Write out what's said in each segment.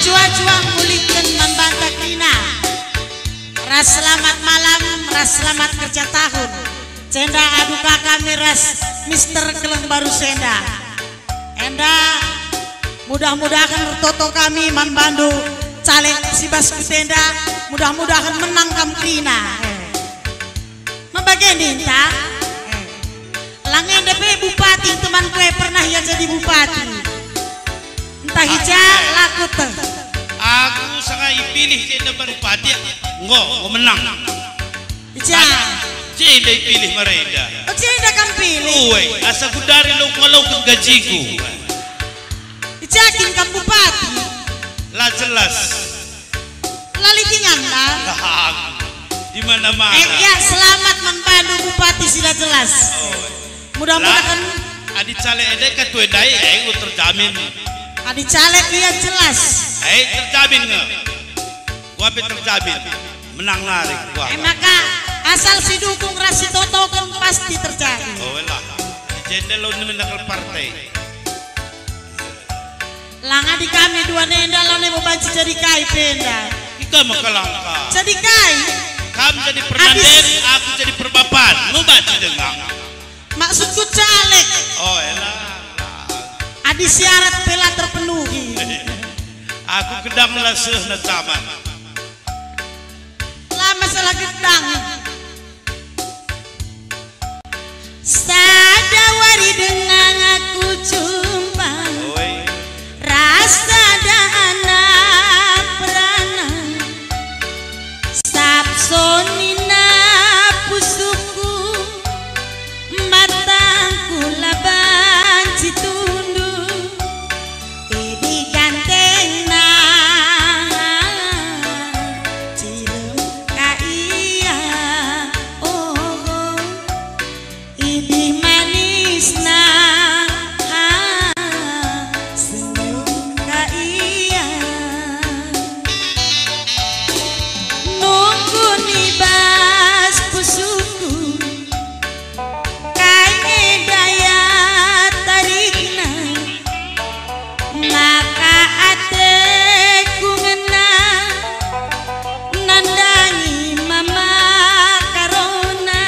jua-jua mulihkan membantah kina. Ras selamat malam, ras selamat kerja tahun. Cenda aduka kami ras Mister Keleng baru senda. Enda mudah-mudahan toto kami man bandu caleg si Bas Kutenda, mudah-mudahan menang kamkina. Membageni ta? Langen DP bupati teman kue pernah ya jadi bupati. Entah hija laku teh. Aku sangat pilih jadi bupati. Enggak menang. Hija. Jadi pilih mereka. Oh jadi kan pilih. Uwe, asa ku dari lo kalau ke gajiku. Ijakin kan bupati. Lah jelas. Lali tinggal lah. Di mana-mana. Ya selamat membantu bupati sudah jelas. Mudah-mudahan adi caleg ada ketua dai terjamin. Adi caleg dia jelas. Terjamin nggak? Gua terjamin. Menang lari gua. Maka asal si dukung rasi toto kan pasti terjadi. Oh lah. Jendela lo menangkal partai. Langa di kami dua nenda lalu mau banci jadi kai penda. Ika makalangka. Jadi kai. Kamu jadi permandan, aku jadi perbapan. Mau baca dengang. Maksudku caleg. Oh elah. Adi syarat bela terpenuhi. Aku kedang leseh na taman. Lah masalah gedang. Sadawari dengan aku jumpa. Rasa ada anak beranak. Sapsonina pusuku. Matangku laban citundu. Ini ganteng na cilem kaya. Oh, ini manis na senyum kaya. Nunggu nibas pusuku. Maka ateku ngena nandangi mama karona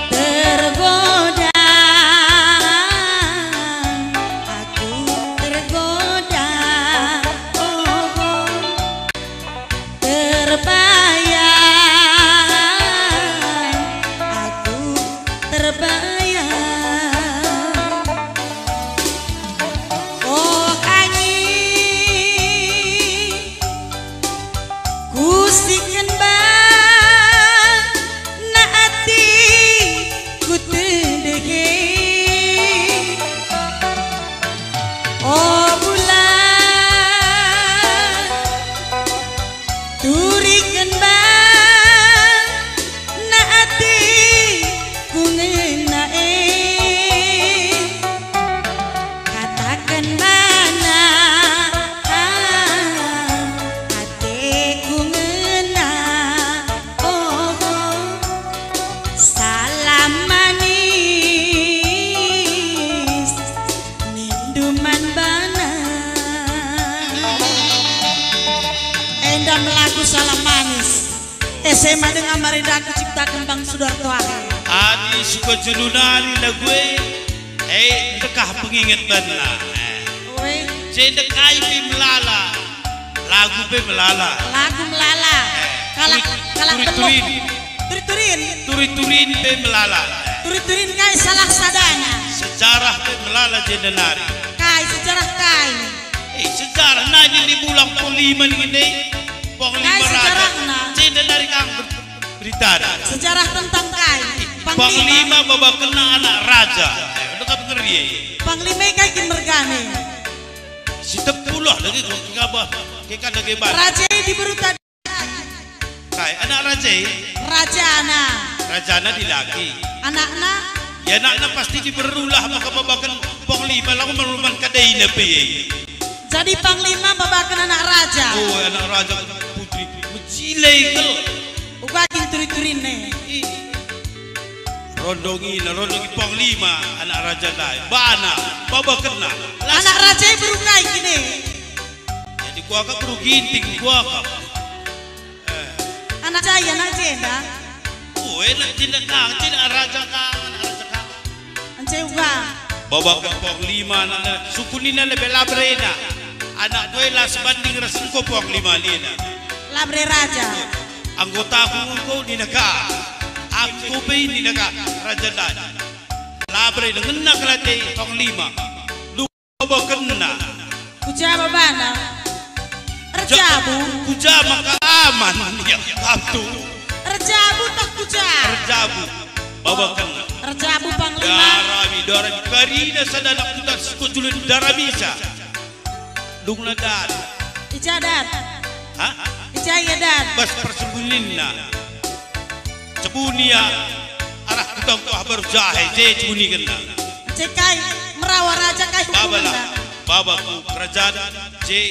tergoda. Aku tergoda. Oh, terbayang. Aku terbayang. Kusikan bang na ati ku tedege. Oh bulan turikan bang na ati ku ngenae. Katakan mana melaku salam manis SMA dengan Marida aku ciptakan Bang Sudarto Ahe. Adi suka julunari na gue. Dekah pengingat bana. Cendek kai pi melala. Lagu pi melala. Lagu melala. Kalak belum. Turi-turin pi melala. Turi-turin kai salah sadanya. Sejarah pi melala jendenari. Kai sejarah kai. Sejarah nanya di bulan Polima ini. Panglima Raja, cina dari kang berita. Sejarah tentang kai. Panglima bawa kena anak raja. Udah kau ngeri. Panglima kai kin mergane. Si tepulah lagi kau ngabah. Kita lagi bar. Raja di berutan. Kai anak raja. Raja anak. Raja anak di laki. Anak-anak. Ya anak pasti diberulah maka babakan panglima lalu meluman kadai nepi. Jadi panglima babakan anak raja. Oh anak raja putri mencilai ke. Ugakin turi-turin nih. Rondongi panglima anak raja lain. Bana babakan na. Anak raja berukai gini. gua ka perlu ginting gua ka. Anak saya nak jenda. Enak tidak kang, tidak raja kang. Ance uga. Bawa ke pok lima nana suku nina lebih labrena. Anak gue lah sebanding rasul ko pok lima nina. Labre raja. Anggota aku ni naga. Aku pe ni naga raja dan. Labre dengan nak late pok lima. Bawa kena. Kuja babana. Rejabu. Kuja maka aman ya kaptu. Rejabu tak kuja. Rejabu. Bawa kena. Rejabu panglima. Darami karina sadana kutas kujulun darabisa. Dungna dan. Ijadat. Hah? Ijaya dan. Bas persembunyinya. Cebunia arah kutang tuh baru jahe je cebuni kena. Cekai merawa raja kai Babalah. Babaku kerajaan je.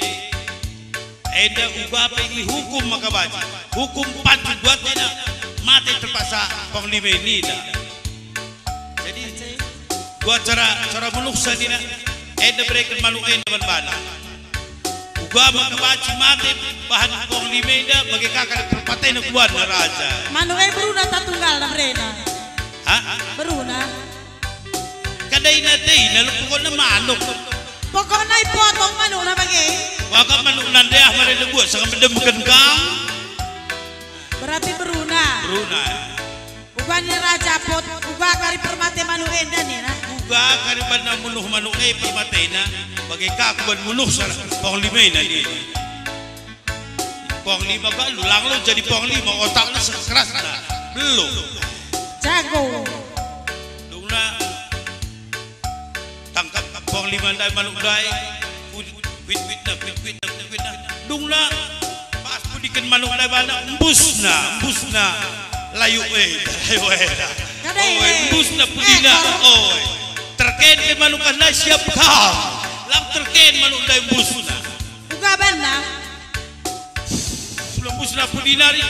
Eda ubah pilih hukum maka baca. Hukum panjang buat tidak mati terpaksa panglima ini dah. Jadi gua cara menuksa dina. Eda berikan malu eda berbana. Gua maka baca mati bahan panglima eda bagi kakak perpaten kuat raja. Manu beruna tatunggal na brena. Hah? Beruna. Kadai na tay na lupukon na manok. Pokoknya ipotong manu na bagi. Waka manok nande ah mare buat sa kamdemken kang. Berarti beruna. Bruna. Uga ni raja pot, uga kari permate manu enda ni na. Uga kariban na munuh manok permatay na bagi kakuan munuh sa panglima na di. Panglima ka lulang lo jadi panglima otak na keras na. Belum. Jago. Dungna tangkap panglima dai manok dai. Wit na. Dungna pas pudikan manok dai bana embus na layu eda. Embus na pudina. Terken ke manok na siap kau. Lang terken manok dai embus na. Uga bana. Embus na pudina ri.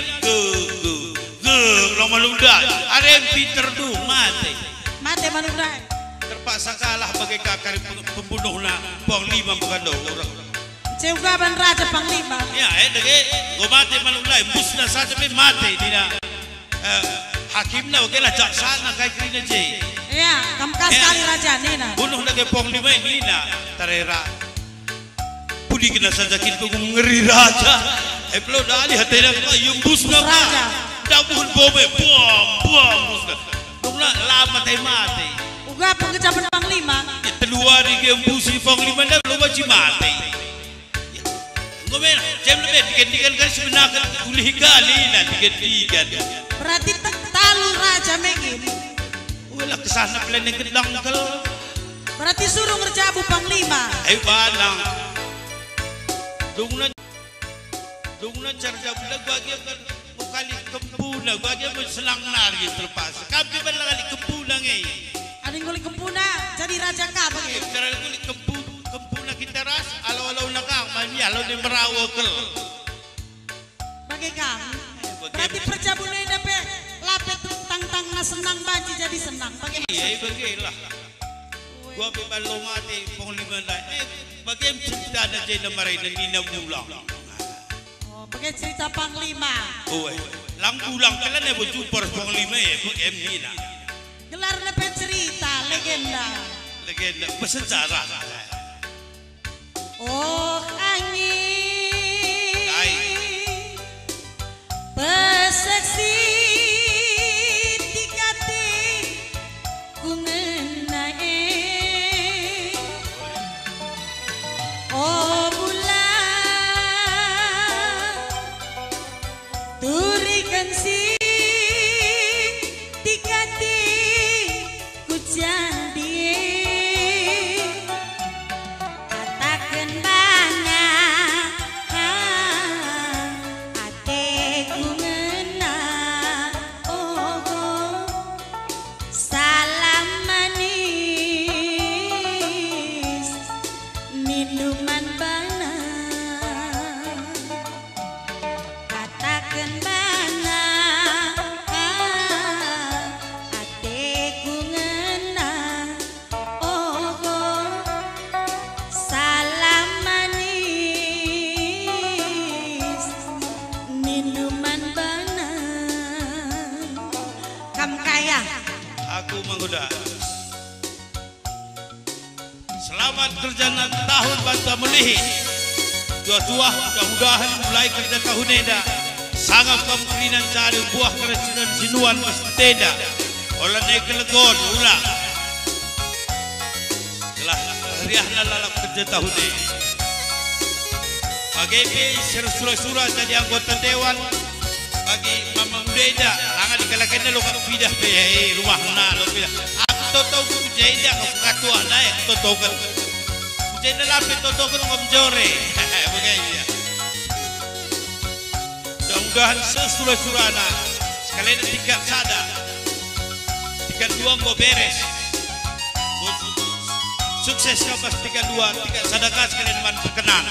Lang manok dai. Are Peter tu mati. Mate manu dai. Terpaksa kalah bagi kakak pembunuh na panglima bukan orang. Ceuga ban raja panglima. Ya, dege go mati manulai busna saja pe mati dina. Hakim na oke lah jaksa na kai krina je. Ya, kamkas kali raja nina. Bunuh nage panglima ini na tarera. Pudi kena saja kita ngeri raja. Pelo dali hatena yung busna raja. Dabuhun bobe bom busna. Dungna lama tay mati. Uga pengejaban panglima. Teluar di embusi panglima dah belum wajib mati. Ngomen, jam lebih digantikan kan sebenarnya ulih kali nak digantikan. Berarti talu raja megin. Ulah kesana plan yang gedang kalau. Berarti suruh ngerjabu panglima. Ayo banang. Dungna cerja budak bagi kan kali kempuna bagi selang nari terlepas. Kami belang kali kempuna ngai. Ada yang kulit kempuna jadi raja kah bagi? Cara kulit kempuna kita ras alau nakang mami alau di merawakel. Bagi kami. Berarti perjabunnya dapat lapet tang na senang banci jadi senang. Bagi iya bagilah. Gua bebalo mati panglima dah. Bagi cerita ada je namarai dan nina bulang. Oh, bagi cerita panglima. Oh, lang bulang kalian yang berjumpa panglima bagi nina. Gelar lepet cerita legenda. Legenda bersejarah. Oh angin. Hai. Peseksi dikati kungenai. Oh bulan turikan si dikati jadi katakan banyak hatiku ngena salam manis minuman bana katakan banyak kerjaan tahun bantu melihi tua-tua mudah-mudahan mulai kerja tahun eda sangat kemungkinan cari buah kerajaan sinuan mesteda olah naik kelegon ulang telah riahna lalap kerja tahun ini bagi surah-surah jadi anggota dewan bagi mama muda angkat dikalahkan lo kak pidah pe rumah na lo pidah aku tahu ku jeda ku katua naik tahu kan jeda lapis tahu kan ngomjore begini mudah-mudahan sesurah-surah na sekalian tingkat sada tingkat dua go beres sukses kau pas tingkat dua tingkat sadakah sekalian man perkenan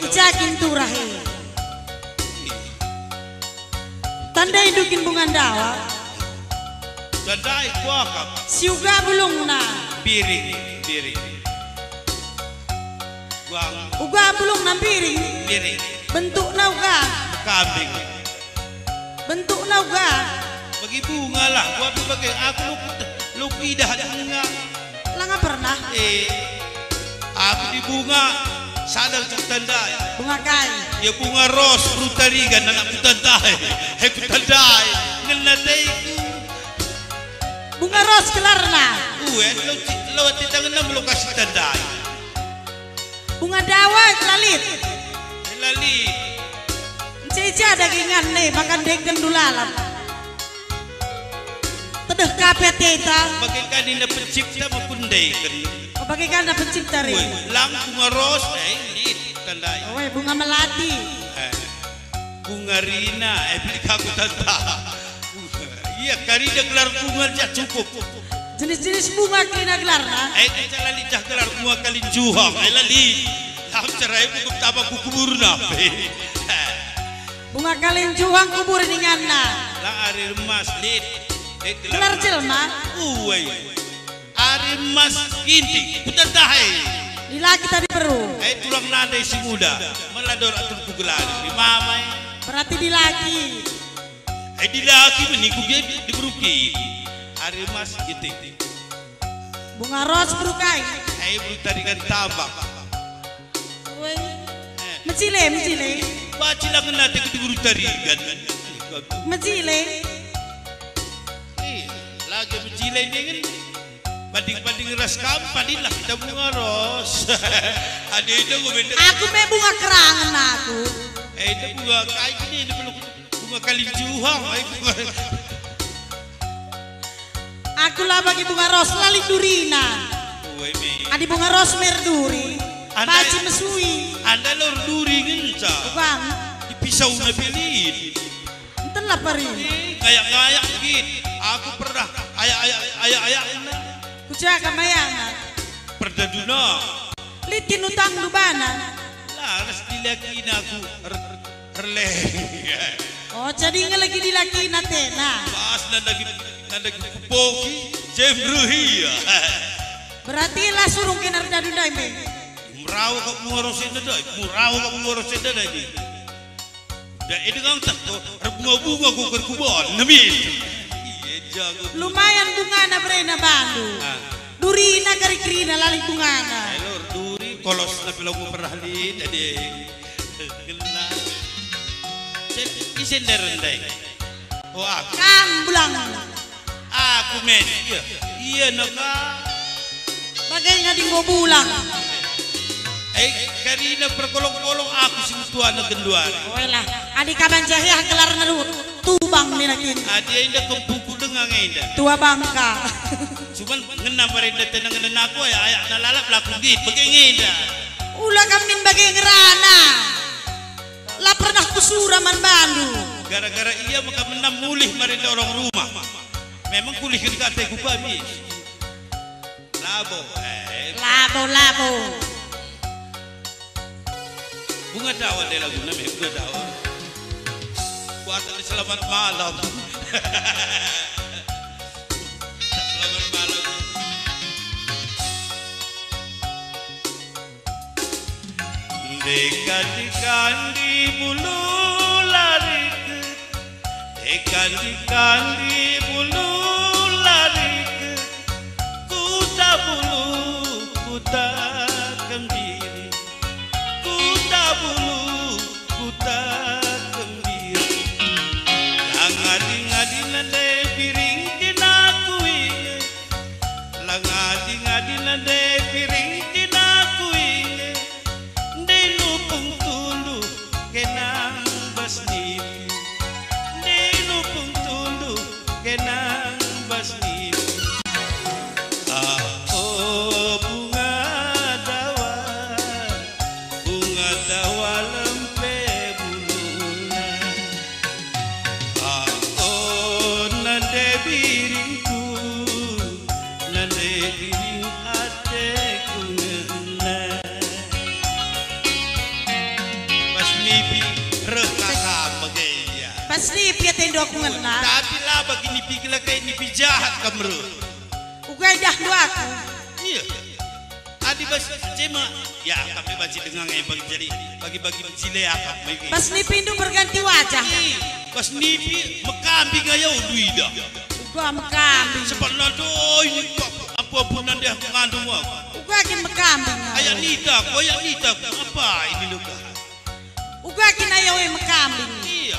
Ijakin turahe tanda hidukin bunga dawa tandai kuakap siuga bulung na piring uga bulung na piring bentuk na uga kambing bentuk na uga bagi bunga lah gua bagi aku lukidah bunga langa pernah aku di bunga sadar tandai bunga kai ya bunga ros frutarigan anak tandai aku tandai ngenadai bunga ros kelarna lo titangan na lokasi tandai bunga dawa lalit ceca dagingan nih makan degen dulalam tedeh kape teta bagaikan ini pencipta maupun degen bagaikan pencipta ri lang bunga ros tandai bunga melati bunga rina beli kaku tanda iya karina gelar bunga aja cukup jenis-jenis bunga kena gelar na jalan licah gelar bunga kali juhang lali lam cerai buku tabak kubur nape bunga kalin juhang kubur dengan na lah ari emas lid gelar jelma ari emas ginting putar tahe lila kita di peru tulang nadai si muda melador atur kugelar di mamai Berarti di laki. Di laki meniku dia di beruki. Hari mas gitu. Bunga ros berukai. Buru tarikan tabak. Woi. Mencile. Baca lang natin ke buru tarikan. Mencile. Lagi mencile ini kan. Banding ras kampan lah kita bunga ros. Ada itu gue beda. Aku me bunga kerangan aku. Itu bunga kayak ini belum bunga kalinjuang. Aku lah bagi bunga ros lali durina. Adi bunga ros merduri. Baci mesui. Anda lor duri ngenca. Bukan. Dipisau na pilih. Enten lah pari. Kayak gitu. Aku pernah ayak Kujaga mayana. Perdaduna. Litin utang lubana. Laras dilaki aku releh. Oh jadi lagi dilaki natena. Pas lagi kupoki jemruhi. Berarti lah suruh kinar dadu dai me. Muraw ka mungorosin dai. Di. Dan itu kan tak bunga ku kerkubon namin. Lumayan bunga na brena bandu. Durina kari-krina lali bunga na. Lor duri kolos na pilau mo perahli jadi gila. Isen derendai. Oh aku. Kambulang. Aku men. Iya naka. Bagai ngading go bulang. Karina perkolong-kolong aku sing tuan na genduan. Oilah, adik kaban jahya kelar narut. Tubang ni nakin. Dia indah kempuku dengan indah. Tua bangka. Cuman ngena mereka tenang ngena aku ya ayak nalalap laku gitu begini indah. Ulah kamin bagai ngerana. Lah pernah kusura man bandu. Gara-gara iya maka menam mulih mereka orang rumah. Memang kulih kita teku kami. Labo. Bunga dawa dia lagu namanya bunga dawa. Buatan selamat malam. Selamat malam. Dekat di bulu lari. Dekat di bulu lari. Kuda bulu kuda kembiri. Kuda bulu kuda kembiri. Langadi-ngadi nade piring dinakui. Langadi-ngadi nade piring dinakui. Denupung tulu kenang basnipi. Denupung tulu kenang basnipi. Oh bunga dawa lempe buluna. Nande biringku, nande biring ateku ngena. Pas nipi reh kakak bagaya. Pas nipi atendo aku ngena. Tapi lah bagi nipi kila kayak nipi jahat kamu. Ugai dah dua aku. Iya. Adi bas cema ya kami baca dengan bagi cile akap. Pas nipi itu berganti wajah. Pas nipi mekambing ayo duida. Gua mekambing. Sebenarnya doh ini apa nanti aku ngandung aku. Uga kin mekambing. Ayah nita apa ini luka? Uga kin ayo mekambing. Iya.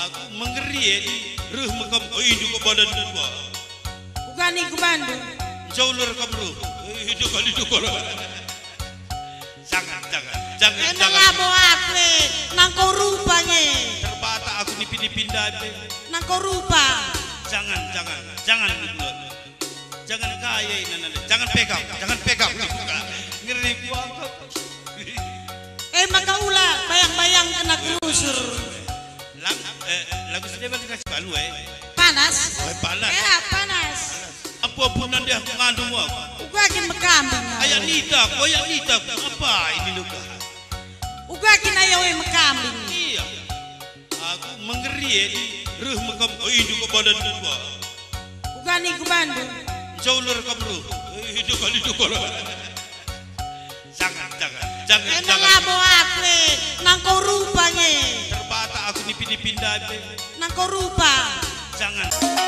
Aku mengeri ini ruh mekam ini ke badan dua. Uga ni ke Bandung. Jauh lur kabru. Itu kali itu kalau. Jangan. Emang abo aku nangko rupanya. Terbata aku dipindah. Nangko rupa. Jangan gitu. Jangan kaya ini. Jangan pegang. Ngeri buang. Maka ulah bayang-bayang kena kerusur. Lagu sedih balik kasih balu Panas. Panas. Panas. Apa nanti aku ngandung aku. Uga kin mekambing. Ayah nita apa ini luka? Uga kin ayo mekambing. Iya. Aku mengeri ini ruh mekam ini ke badan dua. Uga ni ke Bandung. Jauh lur kabru. Itu kali itu kalau. Jangan. Emang abo aku nangko rupanya. Terbata pindah-pindah. Nang kau rupa. Jangan.